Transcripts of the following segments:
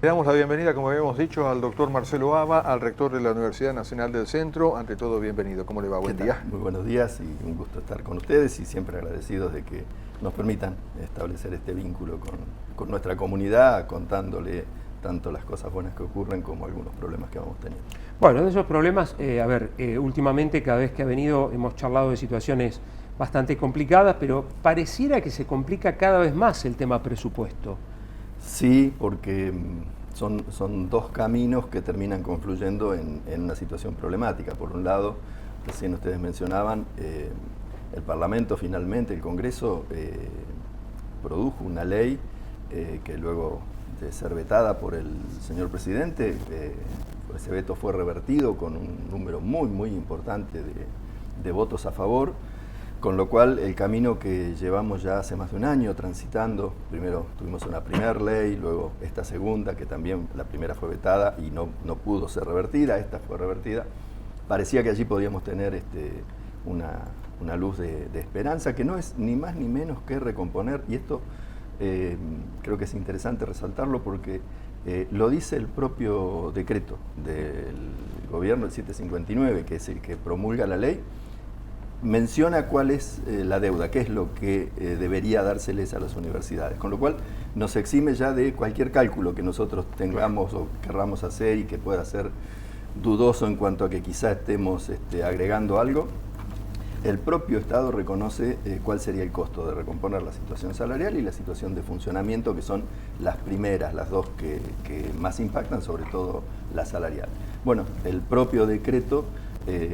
damos la bienvenida, como habíamos dicho, al doctor Marcelo Aba, al rector de la Universidad Nacional del Centro. Ante todo, bienvenido. ¿Cómo le va? Buen día. Muy buenos días y un gusto estar con ustedes y siempre agradecidos de que nos permitan establecer este vínculo con nuestra comunidad, contándole tanto las cosas buenas que ocurren como algunos problemas que vamos teniendo. Bueno, de esos problemas, últimamente cada vez que ha venido hemos charlado de situaciones bastante complicadas, pero pareciera que se complica cada vez más el tema presupuesto. Sí, porque son dos caminos que terminan confluyendo en una situación problemática. Por un lado, recién ustedes mencionaban, el Parlamento finalmente, el Congreso, produjo una ley que luego de ser vetada por el señor presidente, ese veto fue revertido con un número muy importante de votos a favor. Con lo cual, el camino que llevamos ya hace más de un año transitando, primero tuvimos una primera ley, luego esta segunda, que también la primera fue vetada y no pudo ser revertida, esta fue revertida. Parecía que allí podíamos tener una luz de esperanza, que no es ni más ni menos que recomponer, y esto creo que es interesante resaltarlo porque lo dice el propio decreto del gobierno, el 759, que es el que promulga la ley. Menciona cuál es la deuda, qué es lo que debería dárseles a las universidades, con lo cual nos exime ya de cualquier cálculo que nosotros tengamos o querramos hacer y que pueda ser dudoso en cuanto a que quizá estemos agregando algo. El propio Estado reconoce cuál sería el costo de recomponer la situación salarial y la situación de funcionamiento, que son las primeras, las dos que más impactan, sobre todo la salarial. Bueno, el propio decreto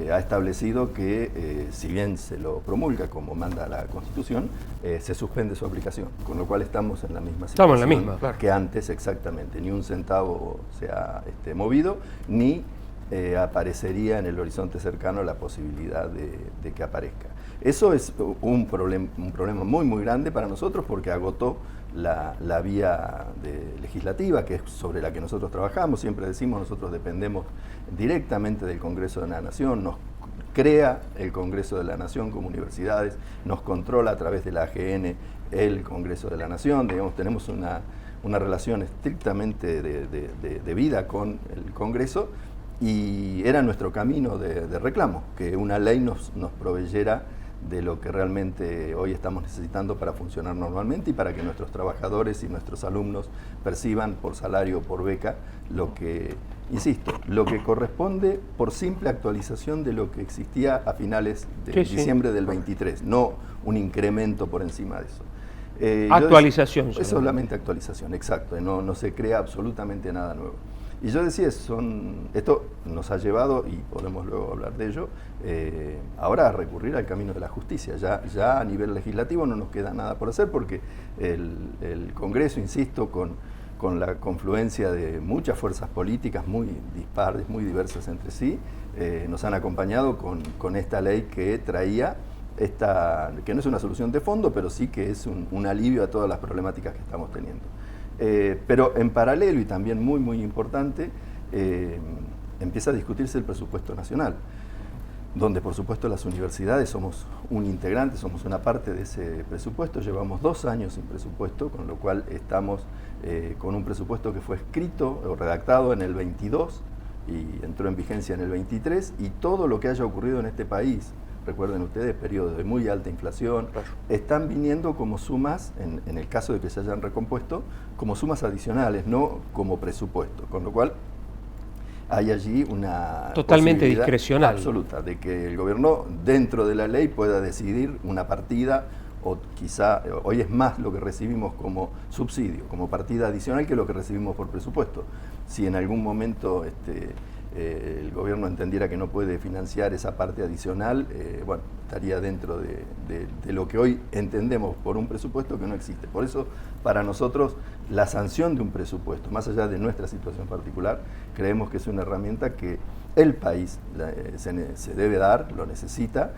ha establecido que, si bien se lo promulga como manda la Constitución, se suspende su aplicación, con lo cual estamos en la misma situación. Estamos en la misma, claro, que antes, exactamente. Ni un centavo se ha movido, ni aparecería en el horizonte cercano la posibilidad de que aparezca. Eso es un problema muy grande para nosotros porque agotó la vía legislativa, que es sobre la que nosotros trabajamos. Siempre decimos, nosotros dependemos directamente del Congreso de la Nación, nos crea el Congreso de la Nación como universidades, nos controla a través de la AGN el Congreso de la Nación, digamos, tenemos una relación estrictamente de vida con el Congreso, y era nuestro camino de reclamo, que una ley nos proveyera de lo que realmente hoy estamos necesitando para funcionar normalmente y para que nuestros trabajadores y nuestros alumnos perciban por salario o por beca lo que, insisto, lo que corresponde por simple actualización de lo que existía a finales de diciembre del 23, no un incremento por encima de eso. Actualización. Es solamente actualización, exacto, no se crea absolutamente nada nuevo. Y yo decía, esto nos ha llevado, y podemos luego hablar de ello, ahora a recurrir al camino de la justicia. Ya a nivel legislativo no nos queda nada por hacer porque el Congreso, insisto, con la confluencia de muchas fuerzas políticas muy dispares, muy diversas entre sí, nos han acompañado con esta ley que traía, que no es una solución de fondo, pero sí que es un alivio a todas las problemáticas que estamos teniendo. Pero en paralelo, y también muy importante, empieza a discutirse el presupuesto nacional, donde por supuesto las universidades somos un integrante, somos una parte de ese presupuesto. Llevamos 2 años sin presupuesto, con lo cual estamos con un presupuesto que fue escrito o redactado en el 22 y entró en vigencia en el 23, y todo lo que haya ocurrido en este país, recuerden ustedes, periodos de muy alta inflación, están viniendo como sumas, en el caso de que se hayan recompuesto, como sumas adicionales, no como presupuesto, con lo cual hay allí una totalmente discrecional, absoluta, de que el gobierno dentro de la ley pueda decidir una partida, o quizá hoy es más lo que recibimos como subsidio, como partida adicional, que lo que recibimos por presupuesto. Si en algún momento el gobierno entendiera que no puede financiar esa parte adicional, bueno, estaría dentro de lo que hoy entendemos por un presupuesto que no existe. Por eso, para nosotros, la sanción de un presupuesto, más allá de nuestra situación particular, creemos que es una herramienta que el país se debe dar, lo necesita,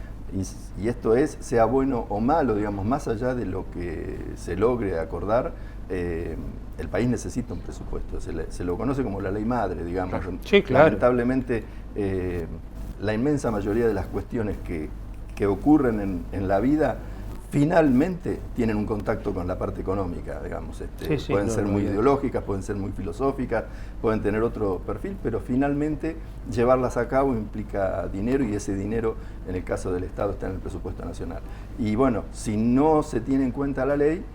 y esto es, sea bueno o malo, digamos, más allá de lo que se logre acordar, el país necesita un presupuesto, se lo conoce como la ley madre, digamos. Sí, claro. Lamentablemente, la inmensa mayoría de las cuestiones que ocurren en la vida finalmente tienen un contacto con la parte económica, digamos. Pueden ser muy ideológicas, pueden ser muy filosóficas, pueden tener otro perfil, pero finalmente llevarlas a cabo implica dinero, y ese dinero, en el caso del Estado, está en el presupuesto nacional. Y bueno, si no se tiene en cuenta la ley,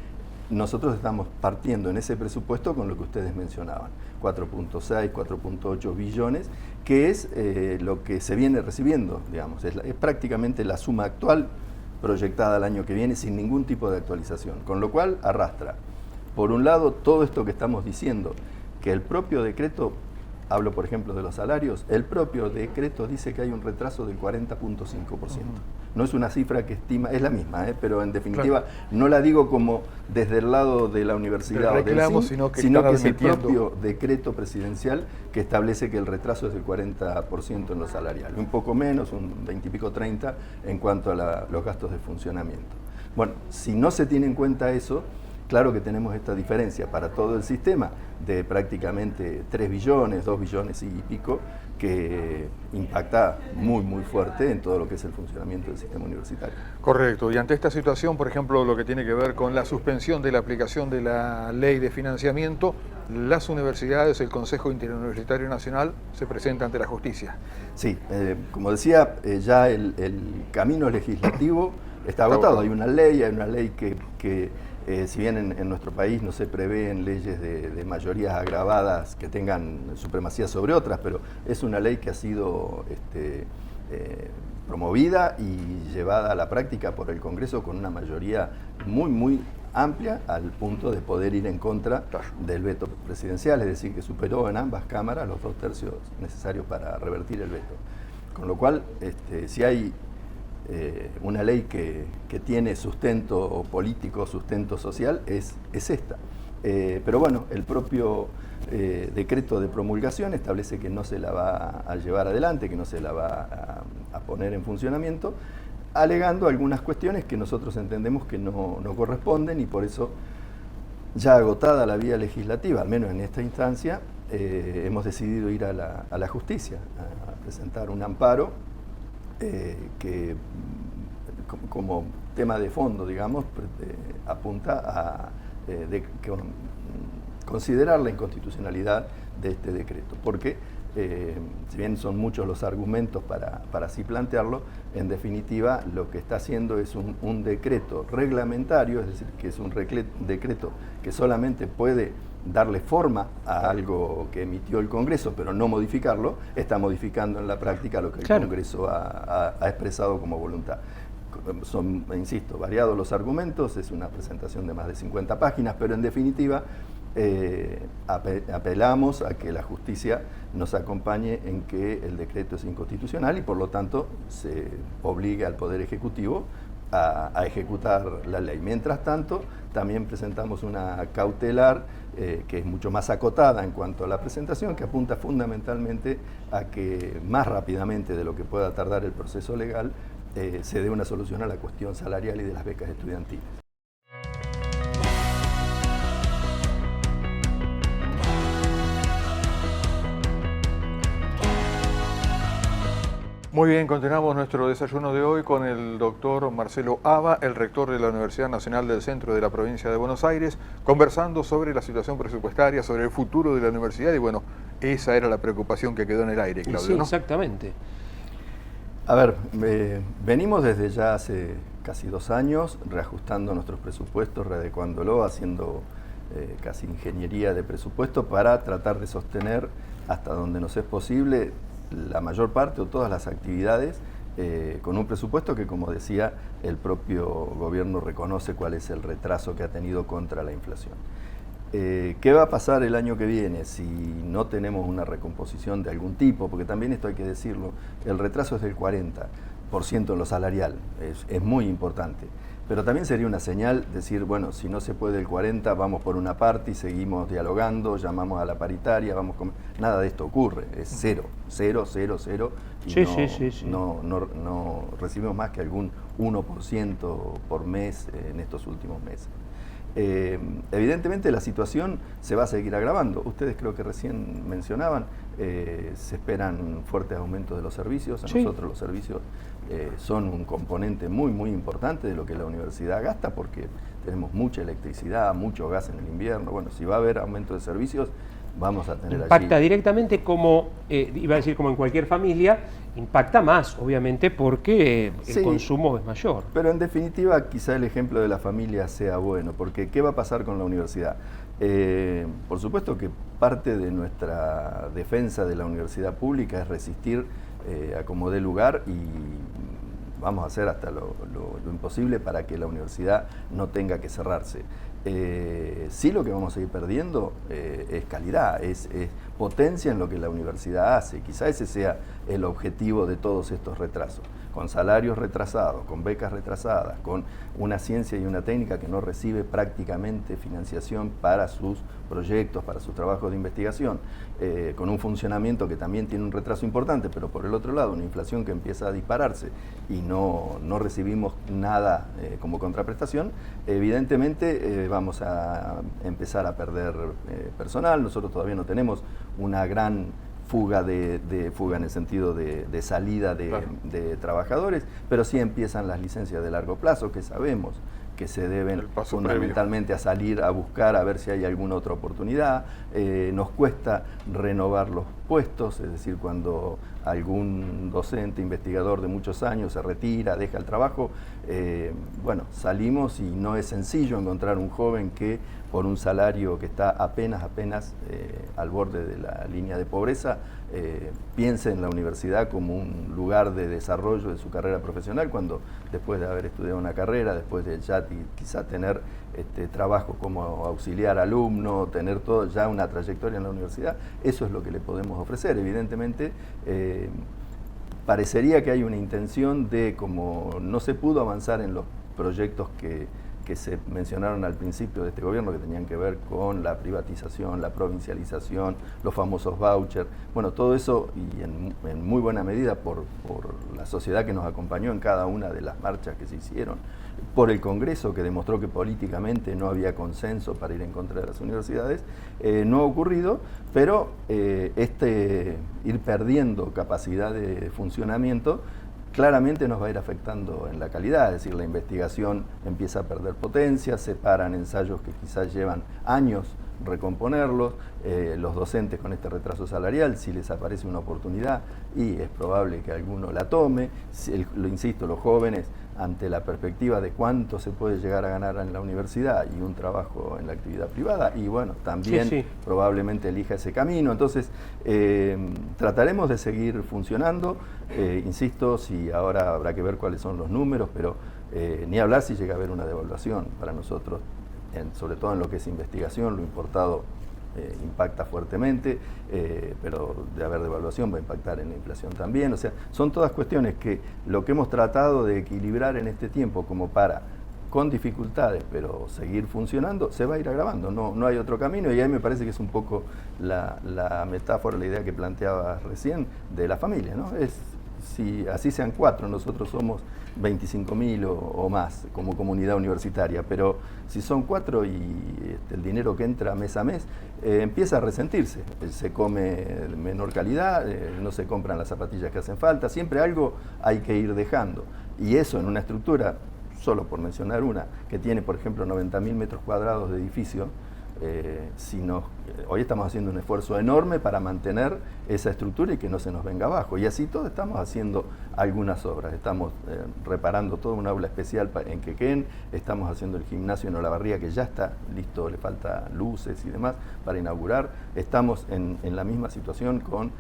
nosotros estamos partiendo en ese presupuesto con lo que ustedes mencionaban, 4.6, 4.8 billones, que es lo que se viene recibiendo, digamos, es prácticamente la suma actual proyectada al año que viene sin ningún tipo de actualización, con lo cual arrastra, por un lado, todo esto que estamos diciendo, que el propio decreto, hablo por ejemplo de los salarios, el propio decreto dice que hay un retraso del 40.5%. No es una cifra que estima, es la misma, pero en definitiva no la digo como desde el lado de la universidad o del CIN, sino que es el propio decreto presidencial que establece que el retraso es del 40% en lo salarial, un poco menos, un 20 y pico, 30 en cuanto a los gastos de funcionamiento. Bueno, si no se tiene en cuenta eso, claro que tenemos esta diferencia para todo el sistema de prácticamente 3 billones, 2 billones y pico, que impacta muy fuerte en todo lo que es el funcionamiento del sistema universitario. Correcto, y ante esta situación, por ejemplo, lo que tiene que ver con la suspensión de la aplicación de la ley de financiamiento, las universidades, el Consejo Interuniversitario Nacional, se presenta ante la justicia. Sí, como decía, ya el camino legislativo está agotado. Hay una ley que si bien en nuestro país no se prevén leyes de mayorías agravadas que tengan supremacía sobre otras, pero es una ley que ha sido promovida y llevada a la práctica por el Congreso con una mayoría muy amplia, al punto de poder ir en contra del veto presidencial, es decir, que superó en ambas cámaras los 2/3 necesarios para revertir el veto. Con lo cual, si hay una ley que tiene sustento político, sustento social, es esta. Pero bueno, el propio decreto de promulgación establece que no se la va a llevar adelante, que no se la va a poner en funcionamiento, alegando algunas cuestiones que nosotros entendemos que no corresponden, y por eso, ya agotada la vía legislativa, al menos en esta instancia, hemos decidido ir a la justicia, a presentar un amparo que como tema de fondo, digamos, apunta a considerar la inconstitucionalidad de este decreto, porque si bien son muchos los argumentos para así plantearlo, en definitiva lo que está haciendo es un decreto reglamentario, es decir, que es un decreto que solamente puede darle forma a algo que emitió el Congreso, pero no modificarlo, está modificando en la práctica lo que el Congreso ha expresado como voluntad. Son, insisto, variados los argumentos, es una presentación de más de 50 páginas, pero en definitiva apelamos a que la justicia nos acompañe en que el decreto es inconstitucional y por lo tanto se obliga al Poder Ejecutivo a ejecutar la ley. Mientras tanto, también presentamos una cautelar que es mucho más acotada en cuanto a la presentación, que apunta fundamentalmente a que más rápidamente de lo que pueda tardar el proceso legal se dé una solución a la cuestión salarial y de las becas estudiantiles. Muy bien, continuamos nuestro desayuno de hoy con el doctor Marcelo Aba, el rector de la Universidad Nacional del Centro de la provincia de Buenos Aires, conversando sobre la situación presupuestaria, sobre el futuro de la universidad, y bueno, esa era la preocupación que quedó en el aire, Claudio, sí, ¿no? Exactamente. A ver, venimos desde ya hace casi 2 años reajustando nuestros presupuestos, readecuándolo, haciendo casi ingeniería de presupuesto para tratar de sostener hasta donde nos es posible la mayor parte o todas las actividades con un presupuesto que, como decía, el propio gobierno reconoce cuál es el retraso que ha tenido contra la inflación. ¿Qué va a pasar el año que viene si no tenemos una recomposición de algún tipo? Porque también esto hay que decirlo, el retraso es del 40% en lo salarial, es muy importante. Pero también sería una señal decir, bueno, si no se puede el 40, vamos por una parte y seguimos dialogando, llamamos a la paritaria, vamos con... Nada de esto ocurre, es 0, 0, 0, 0, y no recibimos más que algún 1% por mes en estos últimos meses. Evidentemente la situación se va a seguir agravando. Ustedes creo que recién mencionaban, se esperan fuertes aumentos de los servicios. A nosotros los servicios son un componente muy importante de lo que la universidad gasta, porque tenemos mucha electricidad, mucho gas en el invierno. Bueno, si va a haber aumento de servicios, vamos a tener impacta allí. directamente, como iba a decir, como en cualquier familia, impacta más, obviamente, porque el consumo es mayor. Pero en definitiva, quizá el ejemplo de la familia sea bueno, porque ¿qué va a pasar con la universidad? Por supuesto que parte de nuestra defensa de la universidad pública es resistir a como dé lugar, y vamos a hacer hasta lo imposible para que la universidad no tenga que cerrarse. Sí, lo que vamos a ir perdiendo es calidad, es potencia en lo que la universidad hace. Quizá ese sea el objetivo de todos estos retrasos. Con salarios retrasados, con becas retrasadas, con una ciencia y una técnica que no recibe prácticamente financiación para sus proyectos, para sus trabajos de investigación, con un funcionamiento que también tiene un retraso importante, pero por el otro lado una inflación que empieza a dispararse y no recibimos nada como contraprestación, evidentemente vamos a empezar a perder personal. Nosotros todavía no tenemos una gran fuga fuga en el sentido de salida de trabajadores, pero sí empiezan las licencias de largo plazo, que sabemos que se deben fundamentalmente a salir a buscar a ver si hay alguna otra oportunidad. Nos cuesta renovar los puestos, es decir, cuando algún docente, investigador de muchos años se retira, deja el trabajo, bueno, salimos y no es sencillo encontrar un joven que por un salario que está apenas al borde de la línea de pobreza, piense en la universidad como un lugar de desarrollo de su carrera profesional, cuando después de haber estudiado una carrera, después de ya quizá tener trabajo como auxiliar alumno, tener todo ya una trayectoria en la universidad, eso es lo que le podemos ofrecer. Evidentemente, parecería que hay una intención de, como no se pudo avanzar en los proyectos que se mencionaron al principio de este gobierno, que tenían que ver con la privatización, la provincialización, los famosos vouchers, bueno, todo eso, y en muy buena medida por la sociedad que nos acompañó en cada una de las marchas que se hicieron, por el Congreso, que demostró que políticamente no había consenso para ir en contra de las universidades, no ha ocurrido, pero ir perdiendo capacidad de funcionamiento claramente nos va a ir afectando en la calidad. Es decir, la investigación empieza a perder potencia, se paran ensayos que quizás llevan años recomponerlos, los docentes con este retraso salarial, si les aparece una oportunidad, y es probable que alguno la tome, lo insisto, los jóvenes, ante la perspectiva de cuánto se puede llegar a ganar en la universidad y un trabajo en la actividad privada, y bueno, también probablemente elija ese camino. Entonces, trataremos de seguir funcionando, insisto, si ahora habrá que ver cuáles son los números, pero ni hablar si llega a haber una devaluación para nosotros, sobre todo en lo que es investigación, lo importado impacta fuertemente, pero de haber devaluación va a impactar en la inflación también. O sea, son todas cuestiones que lo que hemos tratado de equilibrar en este tiempo como para, con dificultades, pero seguir funcionando, se va a ir agravando, no hay otro camino, y ahí me parece que es un poco la metáfora, la idea que planteabas recién de la familia, ¿no? Si así sean 4, nosotros somos 25.000 o más como comunidad universitaria, pero si son 4 y el dinero que entra mes a mes empieza a resentirse, se come de menor calidad, no se compran las zapatillas que hacen falta, siempre algo hay que ir dejando, y eso en una estructura, solo por mencionar una, que tiene por ejemplo 90.000 metros cuadrados de edificio. Hoy estamos haciendo un esfuerzo enorme para mantener esa estructura y que no se nos venga abajo, y así todo estamos haciendo algunas obras, estamos reparando toda una aula especial en Quequén, estamos haciendo el gimnasio en Olavarría, que ya está listo, le falta luces y demás para inaugurar, estamos en la misma situación con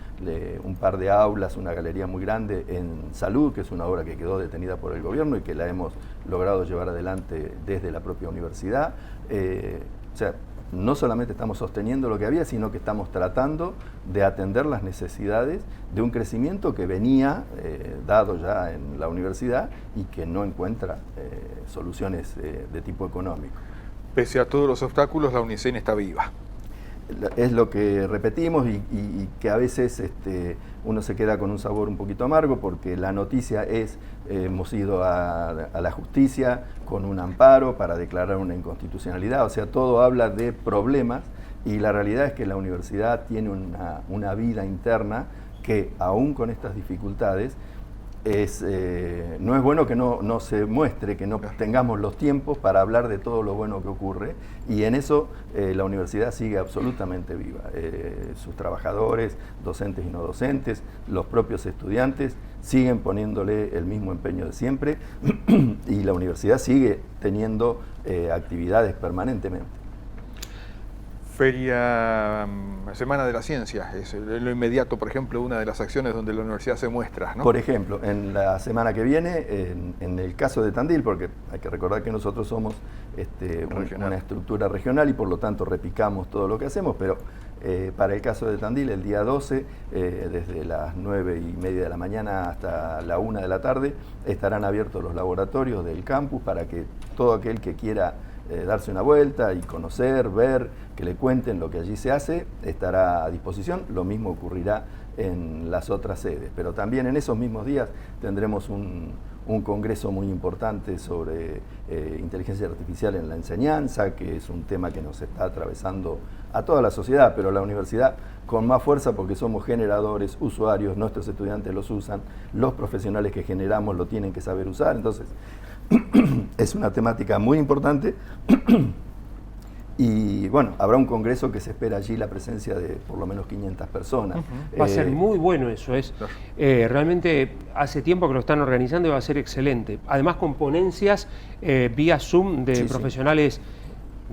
un par de aulas, una galería muy grande en Salud, que es una obra que quedó detenida por el gobierno y que la hemos logrado llevar adelante desde la propia universidad. O sea, no solamente estamos sosteniendo lo que había, sino que estamos tratando de atender las necesidades de un crecimiento que venía dado ya en la universidad y que no encuentra soluciones de tipo económico. Pese a todos los obstáculos, la UNICEN está viva. es lo que repetimos y que a veces uno se queda con un sabor un poquito amargo, porque la noticia es, hemos ido a la justicia con un amparo para declarar una inconstitucionalidad, o sea, todo habla de problemas, y la realidad es que la universidad tiene una vida interna que, aún con estas dificultades, no es bueno que no se muestre, que no tengamos los tiempos para hablar de todo lo bueno que ocurre, y en eso la universidad sigue absolutamente viva. Sus trabajadores, docentes y no docentes, los propios estudiantes siguen poniéndole el mismo empeño de siempre y la universidad sigue teniendo actividades permanentemente. Feria, Semana de la Ciencia, es lo inmediato, por ejemplo, una de las acciones donde la universidad se muestra, ¿no? Por ejemplo, en la semana que viene, en el caso de Tandil, porque hay que recordar que nosotros somos una estructura regional y por lo tanto repicamos todo lo que hacemos, pero para el caso de Tandil, el día 12, desde las 9:30 de la mañana hasta la 1 de la tarde, estarán abiertos los laboratorios del campus para que todo aquel que quiera darse una vuelta y conocer, ver, que le cuenten lo que allí se hace, estará a disposición. Lo mismo ocurrirá en las otras sedes, pero también en esos mismos días tendremos un congreso muy importante sobre inteligencia artificial en la enseñanza, que es un tema que nos está atravesando a toda la sociedad, pero la universidad con más fuerza, porque somos generadores, usuarios, nuestros estudiantes los usan, los profesionales que generamos lo tienen que saber usar, entonces es una temática muy importante. Y bueno, habrá un congreso que se espera allí la presencia de por lo menos 500 personas. Va a ser muy bueno eso, realmente hace tiempo que lo están organizando y va a ser excelente. Además con ponencias vía Zoom de profesionales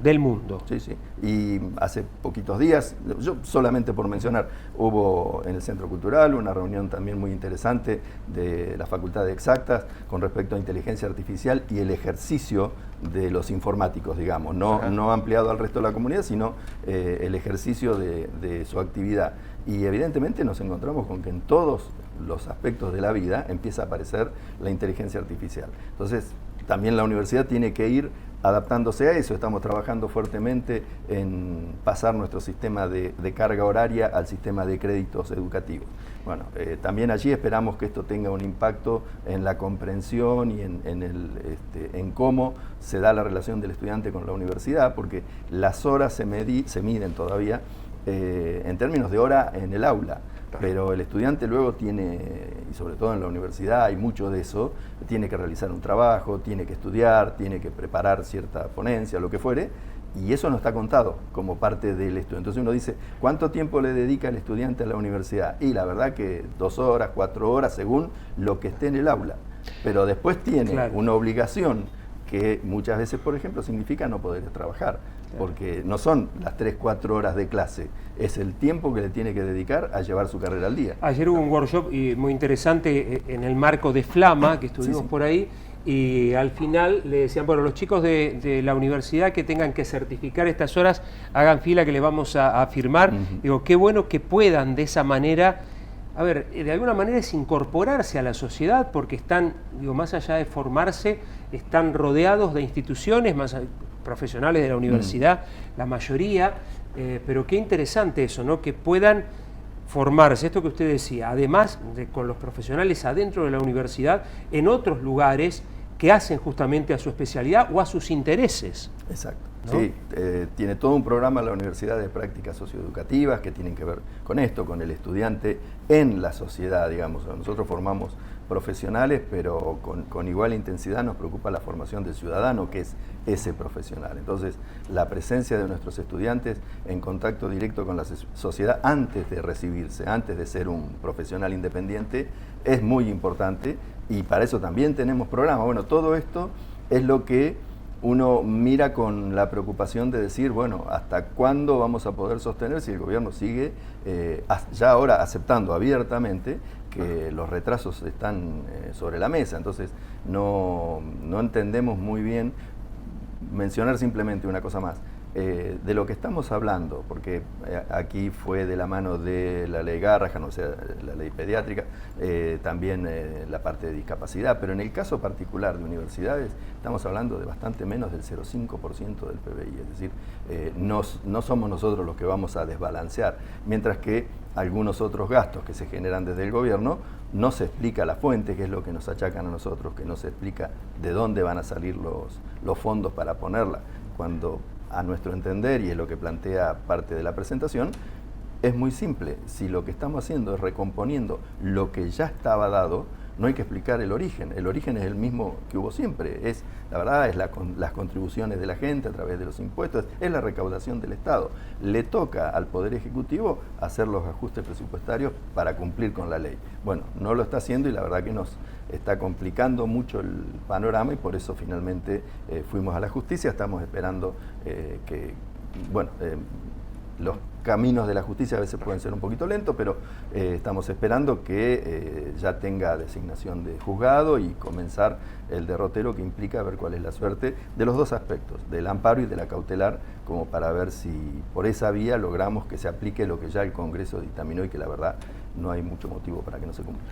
del mundo. Sí, sí. Y hace poquitos días, yo solamente por mencionar, hubo en el Centro Cultural una reunión también muy interesante de la Facultad de Exactas con respecto a inteligencia artificial y el ejercicio de los informáticos, digamos, no ampliado al resto de la comunidad, sino el ejercicio de su actividad. Y evidentemente nos encontramos con que en todos los aspectos de la vida empieza a aparecer la inteligencia artificial. Entonces, también la universidad tiene que ir adaptándose a eso. Estamos trabajando fuertemente en pasar nuestro sistema de carga horaria al sistema de créditos educativos. Bueno, también allí esperamos que esto tenga un impacto en la comprensión y en cómo se da la relación del estudiante con la universidad, porque las horas se miden todavía en términos de hora en el aula. Pero el estudiante luego tiene, y sobre todo en la universidad hay mucho de eso, tiene que realizar un trabajo, tiene que estudiar, tiene que preparar cierta ponencia, lo que fuere, y eso no está contado como parte del estudio. Entonces uno dice, ¿cuánto tiempo le dedica el estudiante a la universidad? Y la verdad que 2 horas, 4 horas, según lo que esté en el aula. Pero después tiene una obligación que muchas veces, por ejemplo, significa no poder trabajar, porque no son las 3, 4 horas de clase, es el tiempo que le tiene que dedicar a llevar su carrera al día. Ayer hubo un workshop muy interesante en el marco de Flama, que estuvimos por ahí, y al final le decían, bueno, los chicos de la universidad que tengan que certificar estas horas, hagan fila que les vamos a firmar. Digo, qué bueno que puedan de esa manera, a ver, de alguna manera es incorporarse a la sociedad, porque están, digo, más allá de formarse, están rodeados de instituciones, profesionales de la universidad, la mayoría, pero qué interesante eso, ¿no? Que puedan formarse, esto que usted decía, además con los profesionales adentro de la universidad, en otros lugares que hacen justamente a su especialidad o a sus intereses. Exacto. ¿No? Sí, tiene todo un programa la Universidad de Prácticas Socioeducativas que tienen que ver con esto, con el estudiante en la sociedad, digamos. Nosotros formamos profesionales, pero con igual intensidad nos preocupa la formación del ciudadano, que es ese profesional. Entonces, la presencia de nuestros estudiantes en contacto directo con la sociedad antes de recibirse, antes de ser un profesional independiente, es muy importante, y para eso también tenemos programas. Bueno, todo esto es lo que uno mira con la preocupación de decir, bueno, ¿hasta cuándo vamos a poder sostener si el gobierno sigue ya ahora aceptando abiertamente que los retrasos están sobre la mesa? Entonces no entendemos muy bien. Mencionar simplemente una cosa más, De lo que estamos hablando, porque aquí fue de la mano de la ley Garrahan, o sea, la ley pediátrica, también la parte de discapacidad, pero en el caso particular de universidades estamos hablando de bastante menos del 0,5% del PBI, es decir, no somos nosotros los que vamos a desbalancear, mientras que algunos otros gastos que se generan desde el gobierno no se explica la fuente, que es lo que nos achacan a nosotros, que no se explica de dónde van a salir los fondos para ponerla, cuando a nuestro entender, y es lo que plantea parte de la presentación, es muy simple. Si lo que estamos haciendo es recomponiendo lo que ya estaba dado, no hay que explicar el origen. El origen es el mismo que hubo siempre. La verdad, es las contribuciones de la gente a través de los impuestos, es la recaudación del Estado. Le toca al Poder Ejecutivo hacer los ajustes presupuestarios para cumplir con la ley. Bueno, no lo está haciendo y la verdad que nos está complicando mucho el panorama y por eso finalmente fuimos a la justicia. Estamos esperando los caminos de la justicia a veces pueden ser un poquito lentos, pero estamos esperando que ya tenga designación de juzgado y comenzar el derrotero que implica ver cuál es la suerte de los dos aspectos, del amparo y de la cautelar, como para ver si por esa vía logramos que se aplique lo que ya el Congreso dictaminó y que la verdad no hay mucho motivo para que no se cumpla.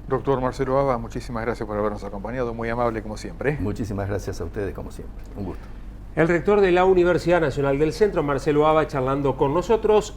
Doctor Marcelo Ava, muchísimas gracias por habernos acompañado, muy amable como siempre. Muchísimas gracias a ustedes como siempre, un gusto. El rector de la Universidad Nacional del Centro, Marcelo Ava, charlando con nosotros.